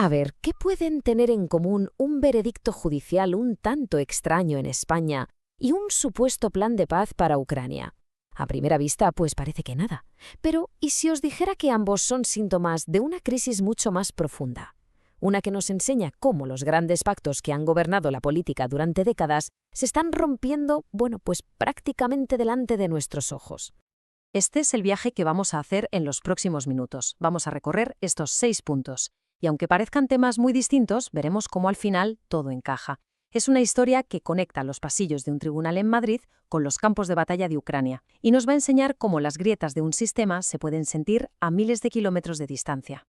A ver, ¿qué pueden tener en común un veredicto judicial un tanto extraño en España y un supuesto plan de paz para Ucrania? A primera vista, pues parece que nada. Pero, ¿y si os dijera que ambos son síntomas de una crisis mucho más profunda? Una que nos enseña cómo los grandes pactos que han gobernado la política durante décadas se están rompiendo, bueno, pues prácticamente delante de nuestros ojos. Este es el viaje que vamos a hacer en los próximos minutos. Vamos a recorrer estos 6 puntos. Y aunque parezcan temas muy distintos, veremos cómo al final todo encaja. Es una historia que conecta los pasillos de un tribunal en Madrid con los campos de batalla de Ucrania y nos va a enseñar cómo las grietas de un sistema se pueden sentir a miles de kilómetros de distancia.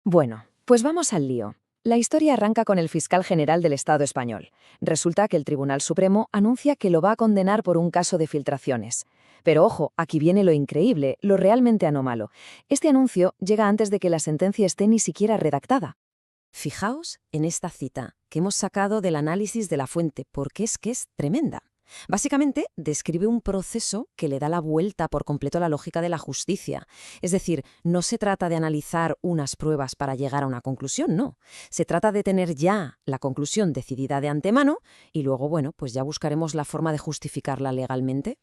Bueno, pues vamos al lío. La historia arranca con el fiscal general del Estado español. Resulta que el Tribunal Supremo anuncia que lo va a condenar por un caso de filtraciones. Pero ojo, aquí viene lo increíble, lo realmente anómalo. Este anuncio llega antes de que la sentencia esté ni siquiera redactada. Fijaos en esta cita que hemos sacado del análisis de la fuente, porque es que es tremenda. Básicamente, describe un proceso que le da la vuelta por completo a la lógica de la justicia. Es decir, no se trata de analizar unas pruebas para llegar a una conclusión, no. Se trata de tener ya la conclusión decidida de antemano y luego, bueno, pues ya buscaremos la forma de justificarla legalmente.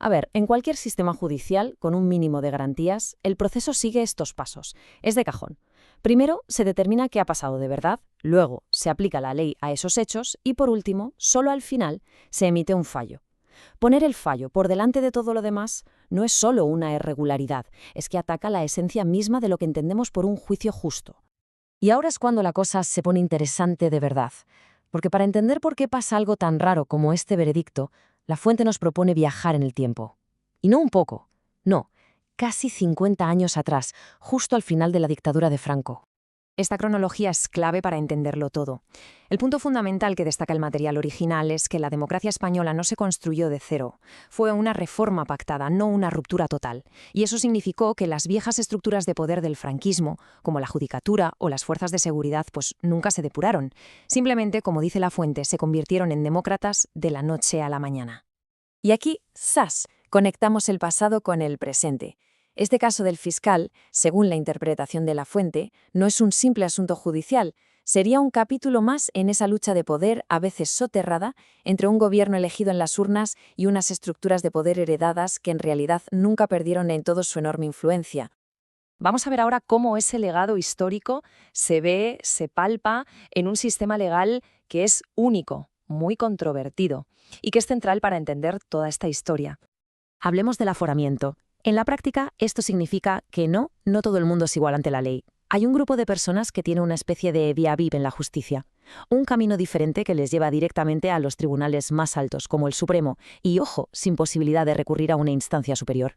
A ver, en cualquier sistema judicial, con un mínimo de garantías, el proceso sigue estos pasos. Es de cajón. Primero, se determina qué ha pasado de verdad, luego se aplica la ley a esos hechos y, por último, solo al final, se emite un fallo. Poner el fallo por delante de todo lo demás no es solo una irregularidad, es que ataca la esencia misma de lo que entendemos por un juicio justo. Y ahora es cuando la cosa se pone interesante de verdad. Porque para entender por qué pasa algo tan raro como este veredicto, la fuente nos propone viajar en el tiempo. Y no un poco, no, casi 50 años atrás, justo al final de la dictadura de Franco. Esta cronología es clave para entenderlo todo. El punto fundamental que destaca el material original es que la democracia española no se construyó de cero. Fue una reforma pactada, no una ruptura total. Y eso significó que las viejas estructuras de poder del franquismo, como la judicatura o las fuerzas de seguridad, pues nunca se depuraron. Simplemente, como dice la fuente, se convirtieron en demócratas de la noche a la mañana. Y aquí, ¡zas!, conectamos el pasado con el presente. Este caso del fiscal, según la interpretación de la fuente, no es un simple asunto judicial, sería un capítulo más en esa lucha de poder, a veces soterrada, entre un gobierno elegido en las urnas y unas estructuras de poder heredadas que en realidad nunca perdieron en todo su enorme influencia. Vamos a ver ahora cómo ese legado histórico se ve, se palpa en un sistema legal que es único, muy controvertido, y que es central para entender toda esta historia. Hablemos del aforamiento. En la práctica, esto significa que no todo el mundo es igual ante la ley. Hay un grupo de personas que tiene una especie de vía VIP en la justicia, un camino diferente que les lleva directamente a los tribunales más altos, como el Supremo, y ojo, sin posibilidad de recurrir a una instancia superior.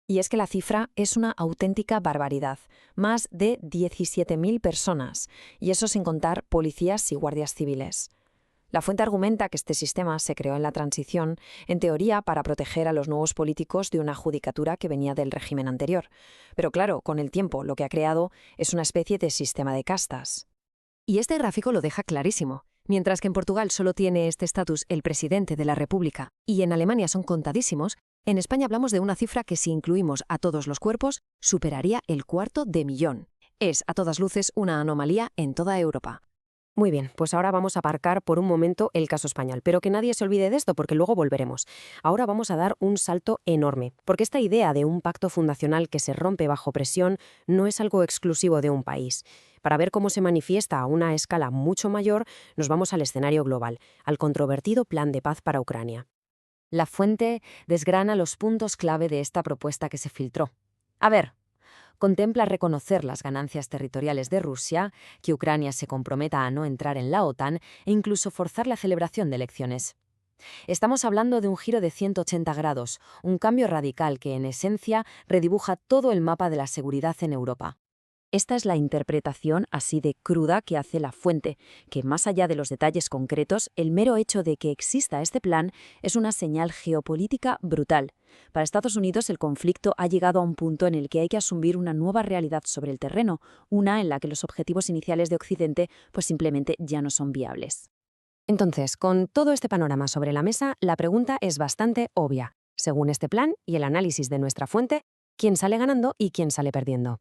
Y es que la cifra es una auténtica barbaridad, más de 17.000 personas, y eso sin contar policías y guardias civiles. La fuente argumenta que este sistema se creó en la transición, en teoría, para proteger a los nuevos políticos de una judicatura que venía del régimen anterior. Pero claro, con el tiempo lo que ha creado es una especie de sistema de castas. Y este gráfico lo deja clarísimo. Mientras que en Portugal solo tiene este estatus el presidente de la República y en Alemania son contadísimos, en España hablamos de una cifra que, si incluimos a todos los cuerpos, superaría el 250.000. Es, a todas luces, una anomalía en toda Europa. Muy bien, pues ahora vamos a aparcar por un momento el caso español, pero que nadie se olvide de esto porque luego volveremos. Ahora vamos a dar un salto enorme, porque esta idea de un pacto fundacional que se rompe bajo presión no es algo exclusivo de un país. Para ver cómo se manifiesta a una escala mucho mayor, nos vamos al escenario global, al controvertido plan de paz para Ucrania. La fuente desgrana los puntos clave de esta propuesta que se filtró. A ver, contempla reconocer las ganancias territoriales de Rusia, que Ucrania se comprometa a no entrar en la OTAN e incluso forzar la celebración de elecciones. Estamos hablando de un giro de 180 grados, un cambio radical que, en esencia, redibuja todo el mapa de la seguridad en Europa. Esta es la interpretación así de cruda que hace la fuente, que más allá de los detalles concretos, el mero hecho de que exista este plan es una señal geopolítica brutal. Para Estados Unidos el conflicto ha llegado a un punto en el que hay que asumir una nueva realidad sobre el terreno, una en la que los objetivos iniciales de Occidente pues simplemente ya no son viables. Entonces, con todo este panorama sobre la mesa, la pregunta es bastante obvia. Según este plan y el análisis de nuestra fuente, ¿quién sale ganando y quién sale perdiendo?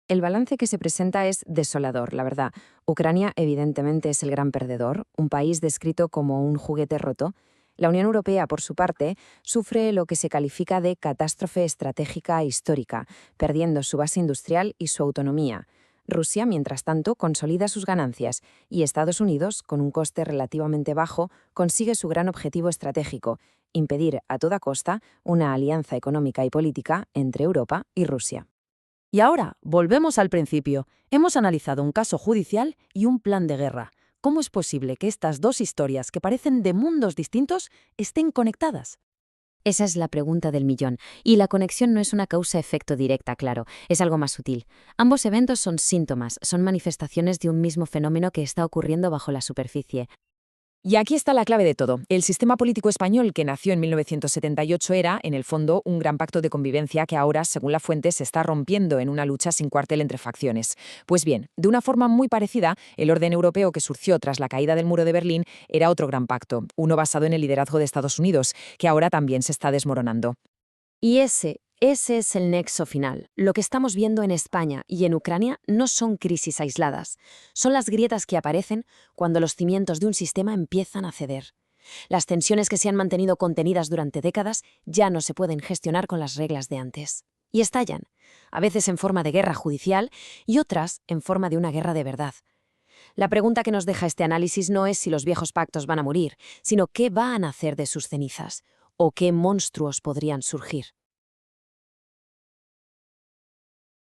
El balance que se presenta es desolador, la verdad. Ucrania evidentemente es el gran perdedor, un país descrito como un juguete roto. La Unión Europea, por su parte, sufre lo que se califica de catástrofe estratégica histórica, perdiendo su base industrial y su autonomía. Rusia, mientras tanto, consolida sus ganancias y Estados Unidos, con un coste relativamente bajo, consigue su gran objetivo estratégico, impedir a toda costa una alianza económica y política entre Europa y Rusia. Y ahora, volvemos al principio. Hemos analizado un caso judicial y un plan de guerra. ¿Cómo es posible que estas dos historias, que parecen de mundos distintos, estén conectadas? Esa es la pregunta del millón. Y la conexión no es una causa-efecto directa, claro, es algo más sutil. Ambos eventos son síntomas, son manifestaciones de un mismo fenómeno que está ocurriendo bajo la superficie. Y aquí está la clave de todo. El sistema político español que nació en 1978 era, en el fondo, un gran pacto de convivencia que ahora, según la fuente, se está rompiendo en una lucha sin cuartel entre facciones. Pues bien, de una forma muy parecida, el orden europeo que surgió tras la caída del muro de Berlín era otro gran pacto, uno basado en el liderazgo de Estados Unidos, que ahora también se está desmoronando. Y ese es el nexo final. Lo que estamos viendo en España y en Ucrania no son crisis aisladas. Son las grietas que aparecen cuando los cimientos de un sistema empiezan a ceder. Las tensiones que se han mantenido contenidas durante décadas ya no se pueden gestionar con las reglas de antes. Y estallan, a veces en forma de guerra judicial y otras en forma de una guerra de verdad. La pregunta que nos deja este análisis no es si los viejos pactos van a morir, sino qué van a hacer de sus cenizas o qué monstruos podrían surgir.